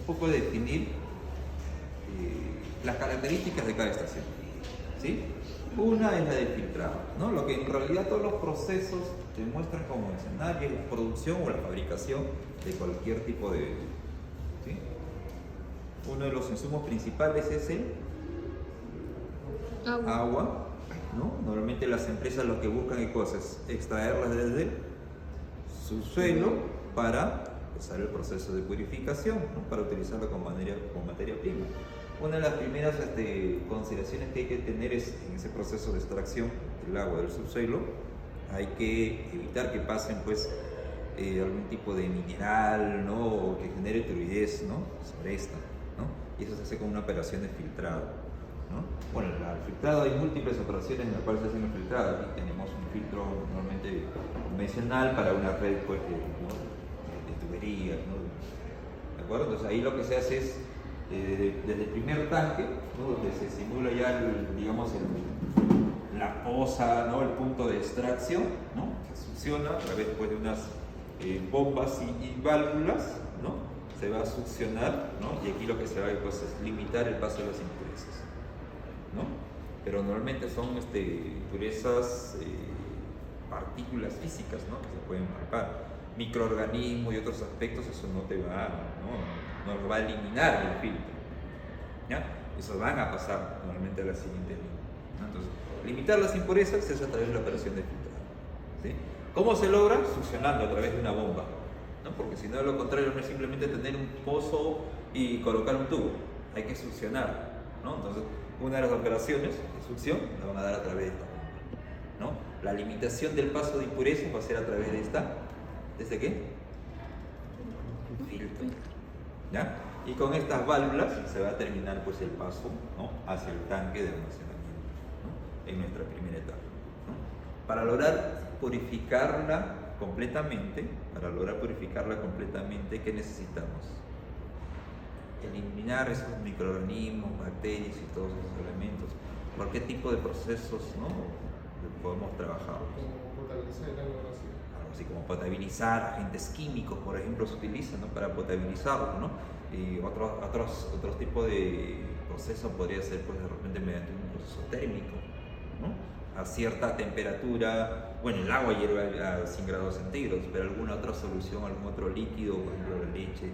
poco definir las características de cada estación, ¿sí? Una es la del filtrado, ¿no? Lo que en realidad todos los procesos demuestran como escenario es la producción o la fabricación de cualquier tipo de bebida, ¿sí? Uno de los insumos principales es el agua, ¿no? Normalmente las empresas lo que buscan es cosas, extraerlas desde el subsuelo para empezar el proceso de purificación, ¿no? Para utilizarlo como materia prima. Una de las primeras consideraciones que hay que tener es en ese proceso de extracción del agua del subsuelo, hay que evitar que pasen pues algún tipo de mineral, ¿no? O que genere turbidez, ¿no? Sobre esta, ¿no? Y eso se hace con una operación de filtrado, ¿no? Bueno, el filtrado hay múltiples operaciones en las cuales se hace un filtrado. Aquí tenemos un filtro normalmente convencional para una red pues, ¿no? de tuberías, ¿no? ¿De acuerdo? Entonces ahí lo que se hace es desde el primer tanque, ¿no? Donde se simula ya la poza, ¿no? El punto de extracción, ¿no? Se succiona a través pues, de unas bombas y válvulas, ¿no? Se va a succionar, ¿no? Y aquí lo que se va a pues, es limitar el paso de las impurezas, ¿no? Pero normalmente son impurezas, partículas físicas, ¿no? Que se pueden palpar. Microorganismos y otros aspectos, eso no te va, no lo va a eliminar el filtro, ¿ya? Eso van a pasar normalmente a la siguiente línea, ¿no? Entonces, limitar las impurezas se hace a través de la operación de filtrado, ¿sí? ¿Cómo se logra? Succionando a través de una bomba, ¿no? Porque si no, lo contrario no es simplemente tener un pozo y colocar un tubo, hay que succionar, ¿no? Entonces, una de las operaciones de succión la van a dar a través de esta bomba, ¿no? La limitación del paso de impurezas va a ser a través de ¿desde qué? Filtro, ¿ya? Y con estas válvulas se va a terminar pues el paso, ¿no? Hacia el tanque de almacenamiento, ¿no? En nuestra primera etapa, ¿no? Para lograr purificarla completamente, ¿qué necesitamos? Eliminar esos microorganismos, bacterias y todos esos elementos. ¿Por qué tipo de procesos, ¿no? podemos trabajar? Como potabilizar el agua vacía. Así como potabilizar, agentes químicos, por ejemplo, se utilizan, ¿no? Para potabilizarlo, ¿no? Y otros tipos de procesos podría ser, pues, de repente mediante un proceso térmico, ¿no? A cierta temperatura, bueno, el agua hierve a 100 grados centígrados, pero alguna otra solución, algún otro líquido, por ejemplo la leche,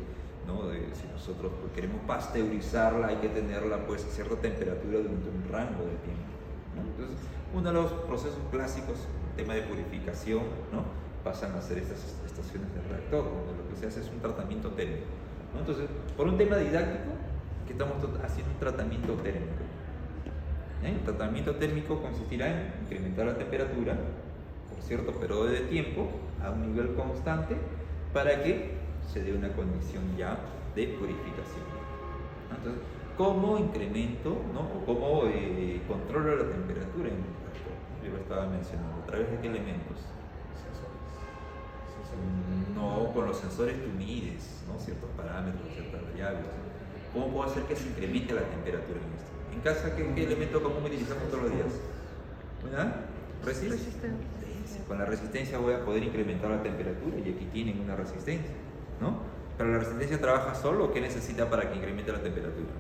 ¿no? Si nosotros pues, queremos pasteurizarla, hay que tenerla pues, a cierta temperatura durante un rango de tiempo, ¿no? Entonces, uno de los procesos clásicos, el tema de purificación, ¿no? Pasan a ser estas estaciones de reactor, donde lo que se hace es un tratamiento térmico, ¿no? Entonces, por un tema didáctico, que estamos haciendo un tratamiento térmico. El tratamiento térmico consistirá en incrementar la temperatura por cierto periodo de tiempo a un nivel constante para que se dé una condición ya de purificación. Entonces, ¿cómo incremento, ¿no? O cómo controlo la temperatura en un reactor? Yo lo estaba mencionando. ¿A través de qué elementos? No, con los sensores tú mides, ¿no? Ciertos parámetros, ciertas variables. ¿Cómo puedo hacer que se incremente la temperatura en esto? En casa, ¿qué elemento común utilizamos todos los días? ¿Una? Resistencia. Con la resistencia voy a poder incrementar la temperatura y aquí tienen una resistencia, ¿no? Pero la resistencia trabaja solo, ¿o qué necesita para que incremente la temperatura?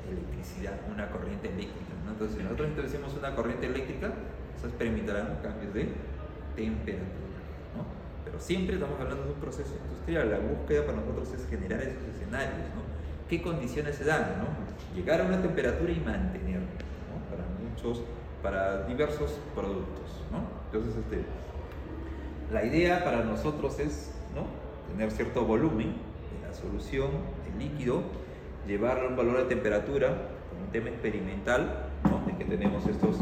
Electricidad, una corriente eléctrica, ¿no? Entonces, si nosotros introducimos una corriente eléctrica, eso experimentarán cambios de temperatura, ¿no? Pero siempre estamos hablando de un proceso industrial. La búsqueda para nosotros es generar esos escenarios, ¿no? ¿Qué condiciones se dan, ¿no? Llegar a una temperatura y mantenerla, ¿no? Para diversos productos, ¿no? Entonces, la idea para nosotros es, ¿no? Tener cierto volumen de la solución, el líquido, llevarlo a un valor de temperatura, con un tema experimental, ¿no? De que tenemos estos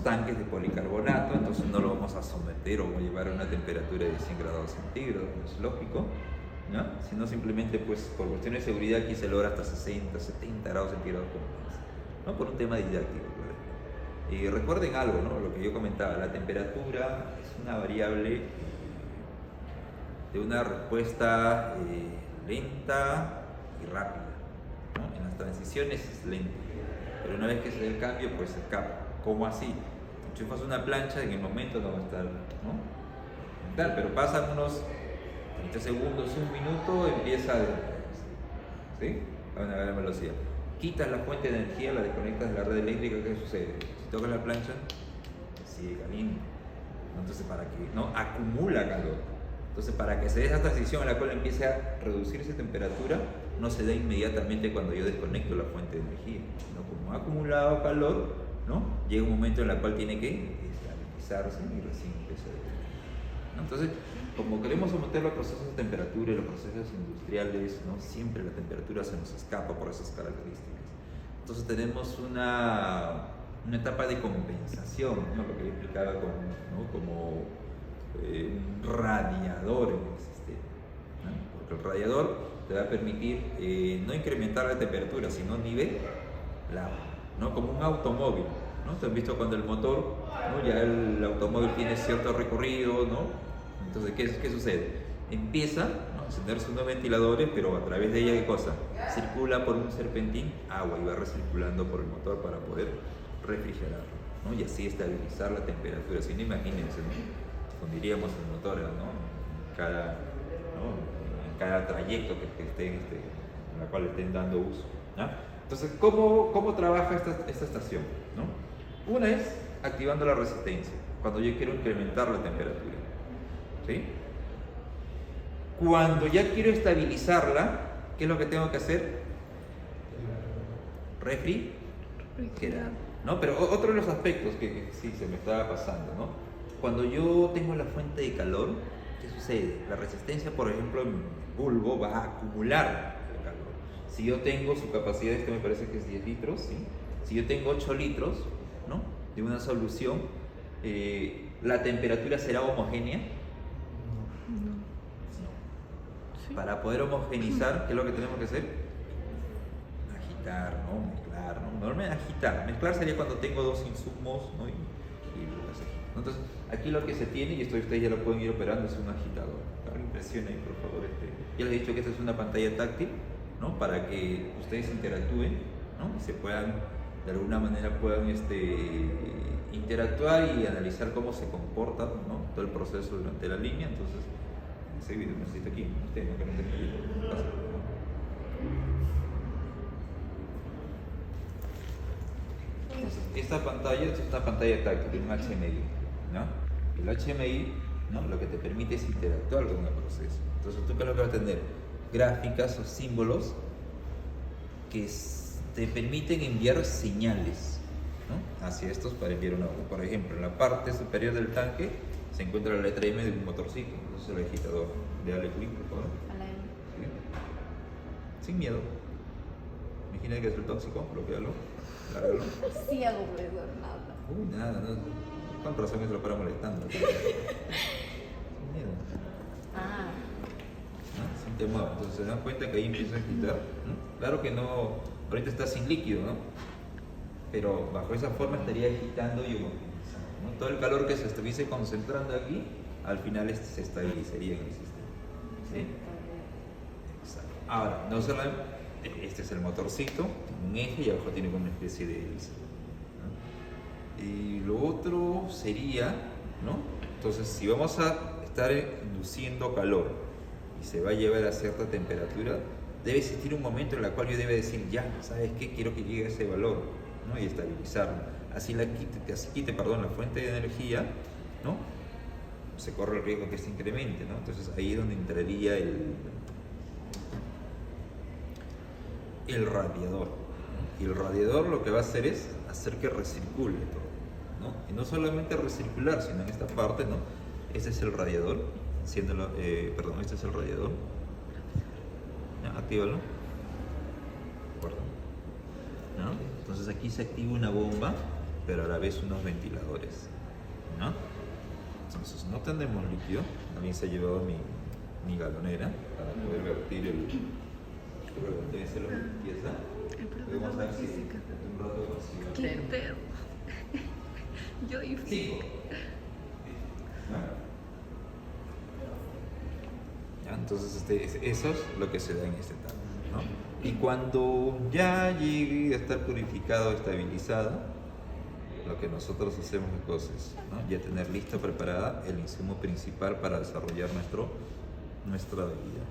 tanques de policarbonato, entonces no lo vamos a someter o llevar a una temperatura de 100 grados centígrados, no es lógico, ¿no? Sino simplemente, pues, por cuestiones de seguridad aquí se logra hasta 60, 70 grados centígrados como más, ¿no? Por un tema didáctico, ¿verdad? Y recuerden algo, ¿no? Lo que yo comentaba, la temperatura es una variable de una respuesta lenta y rápida, ¿no? En las transiciones es lenta, pero una vez que se da el cambio, pues se escapa. ¿Cómo así? Enchufas una plancha, en el momento no va a estar, ¿no? Tal, pero pasan unos 30 segundos, un minuto, empieza a... ¿Sí? A una gran velocidad. Quitas la fuente de energía, la desconectas de la red eléctrica, ¿qué sucede? Si tocas la plancha, sigue caliente. Entonces, para que no acumula calor. Entonces, para que se dé esa transición en la cual empiece a reducirse temperatura, no se da inmediatamente cuando yo desconecto la fuente de energía. ¿No? Como ha acumulado calor, ¿no? Llega un momento en el cual tiene que estabilizarse y recién empieza a derretir. ¿No? Entonces, como queremos someter los procesos de temperatura y los procesos industriales, ¿no? Siempre la temperatura se nos escapa por esas características. Entonces tenemos una etapa de compensación, ¿no? Lo que yo explicaba como un radiador en el sistema, ¿no? Porque el radiador te va a permitir no incrementar la temperatura, sino nivelarla, ¿no? Como un automóvil, ¿no? ¿Te has visto cuando el motor, ¿no? Ya el automóvil tiene cierto recorrido, ¿no? Entonces, ¿qué sucede? Empieza, ¿no? A encenderse unos ventiladores, pero a través de ella, ¿qué cosa? Circula por un serpentín agua y va recirculando por el motor para poder refrigerarlo, ¿no? Y así estabilizar la temperatura. Si no, imagínense, ¿no? Fundiríamos el motor, ¿no? En cada trayecto que esté, en la cual estén dando uso, ¿no? Entonces, ¿cómo trabaja esta estación? ¿No? Una es activando la resistencia, cuando yo quiero incrementar la temperatura. ¿Sí? Cuando ya quiero estabilizarla, ¿qué es lo que tengo que hacer? Refrigerar, ¿no? Pero otro de los aspectos que sí se me estaba pasando, ¿no? Cuando yo tengo la fuente de calor, ¿qué sucede? La resistencia, por ejemplo, en el bulbo va a acumular el calor. Si yo tengo su capacidad, que me parece que es 10 litros, ¿sí? Si yo tengo 8 litros, ¿no? De una solución, ¿la temperatura será homogénea? Para poder homogenizar, ¿qué es lo que tenemos que hacer? Agitar, ¿no? Mezclar, ¿no? Normalmente agitar. Mezclar sería cuando tengo dos insumos, ¿no? Y las agito. Entonces, aquí lo que se tiene, y esto ustedes ya lo pueden ir operando, es un agitador. Ahora impresiona ahí, por favor. Ya les he dicho que esta es una pantalla táctil, ¿no? Para que ustedes interactúen, ¿no? Y se puedan, de alguna manera, puedan interactuar y analizar cómo se comporta, ¿no? Todo el proceso durante la línea. Entonces, ese video necesito aquí, usted no quiere pasa. Entonces, esta pantalla es una pantalla táctil, un HMI, ¿no? El HMI, ¿no? Lo que te permite es interactuar con el proceso. Entonces, tú, ¿qué es lo que vas a tener? Gráficas o símbolos que te permiten enviar señales, ¿no? Hacia estos para enviar una voz. Por ejemplo, en la parte superior del tanque se encuentra la letra M de un motorcito. Entonces el agitador. Dale clic, por favor. ¿Sí? Sin miedo. Imagina que es el tóxico, bloquealo, lárgalo. Sí hago profesor, nada. Nada, no. Con razón es lo para molestando. Sin miedo. ¿No? Sin temor. Entonces se dan cuenta que ahí empieza a agitar, ¿no? Claro que no, ahorita está sin líquido, ¿no? Pero bajo esa forma estaría agitando y homogeneizando, ¿no? Todo el calor que se estuviese concentrando aquí, al final se estabilizaría en el sistema. ¿Sí? Exacto. Ahora, no solamente, este es el motorcito, un eje y abajo tiene como una especie de hélice, ¿no? Y lo otro sería, ¿no? Entonces, si vamos a estar induciendo calor y se va a llevar a cierta temperatura, debe existir un momento en el cual yo debe decir, ya, ¿sabes qué? Quiero que llegue a ese valor, ¿no? Y estabilizarlo. Así quite la fuente de energía, ¿no? Se corre el riesgo que se incremente, ¿no? Entonces ahí es donde entraría el radiador. Y el radiador lo que va a hacer es hacer que recircule todo, ¿no? Y no solamente recircular, sino en esta parte, ¿no? Ese es el radiador, este es el radiador. ¿Ya? Actívalo. Guarda. ¿No? Entonces aquí se activa una bomba, pero a la vez unos ventiladores, ¿no? Entonces no tenemos líquido, también se ha llevado mi galonera para poder vertir debe ser la limpieza. Podemos ver si un rato vacío. ¡Qué pedo! Yo y Cinco. ¿Ya? Entonces eso es lo que se da en este etapa, ¿no? Y cuando ya llegue a estar purificado, estabilizado, lo que nosotros hacemos entonces, ¿no? Ya tener lista, preparada el insumo principal para desarrollar nuestra bebida.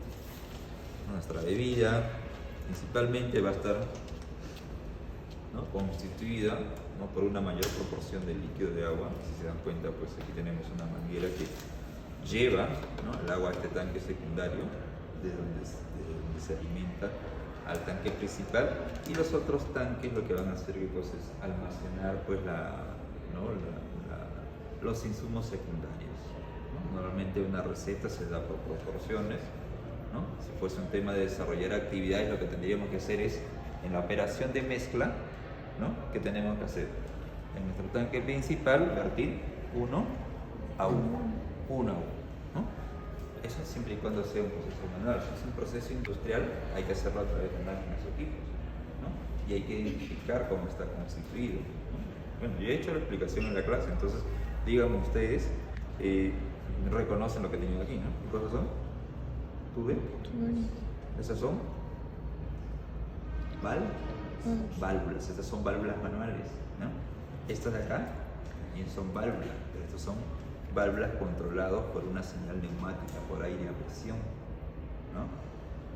Nuestra bebida principalmente va a estar, ¿no?, constituida, ¿no?, por una mayor proporción de líquido de agua. Si se dan cuenta, pues aquí tenemos una manguera que lleva, ¿no?, el agua a este tanque secundario, de donde se alimenta al tanque principal, y los otros tanques lo que van a hacer pues, es almacenar pues, los insumos secundarios, ¿no? Normalmente una receta se da por proporciones, ¿no? Si fuese un tema de desarrollar actividades, lo que tendríamos que hacer es, en la operación de mezcla, ¿no?, ¿qué tenemos que hacer? En nuestro tanque principal, vertir 1 a 1, 1 a 1, ¿no? Eso siempre y cuando sea un proceso manual. Si es un proceso industrial, hay que hacerlo a través de máquinas o equipos, ¿no? Y hay que identificar cómo está constituido, ¿no? Bueno, yo he hecho la explicación en la clase, entonces díganme ustedes, reconocen lo que tienen aquí, ¿no? ¿Qué cosas son? ¿Tú ves? Esas son válvulas, estas son válvulas manuales, ¿no? Estas de acá son válvulas, pero estos son válvulas controlados por una señal neumática, por aire a presión, ¿no?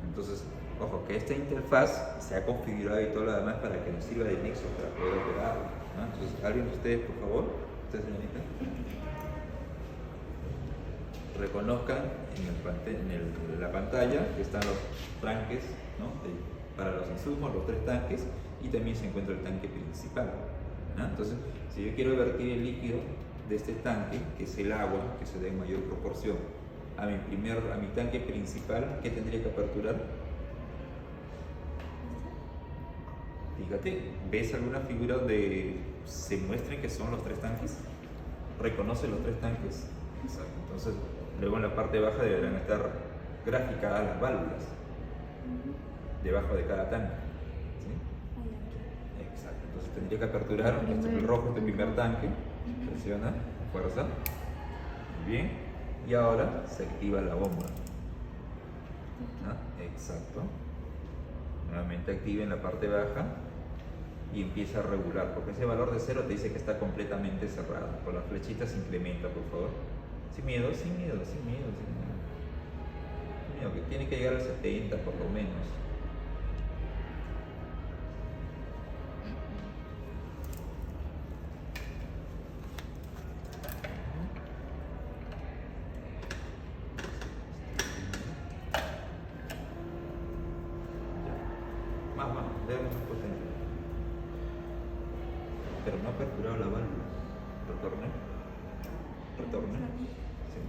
Entonces, ojo, que esta interfaz se ha configurado y todo lo demás para que nos sirva de nexo para poder operar, ¿no? Entonces, alguien de ustedes, por favor, ustedes, señorita, reconozcan en la pantalla que están los tanques, ¿no?, para los insumos, los 3 tanques, y también se encuentra el tanque principal, ¿no? Entonces, si yo quiero vertir el líquido de este tanque, que es el agua, que se da en mayor proporción, a mi tanque principal, ¿qué tendría que aperturar? Fíjate, ¿ves alguna figura donde se muestren que son los 3 tanques? ¿Reconoce los 3 tanques? Exacto. Entonces, luego en la parte baja deberán estar graficadas las válvulas, debajo de cada tanque, ¿sí? Exacto. Entonces tendría que aperturar el rojo, este primer tanque, presiona, fuerza, muy bien, y ahora se activa la bomba, ¿no? Exacto. Nuevamente activa en la parte baja y empieza a regular, porque ese valor de 0 te dice que está completamente cerrado. Con las flechitas se incrementa, por favor. Sin miedo, sin miedo, sin miedo, sin miedo. Sin miedo, que tiene que llegar al 70 por lo menos. Más, veamos más potente. Pero no ha aperturado la válvula. Retorne. Sí.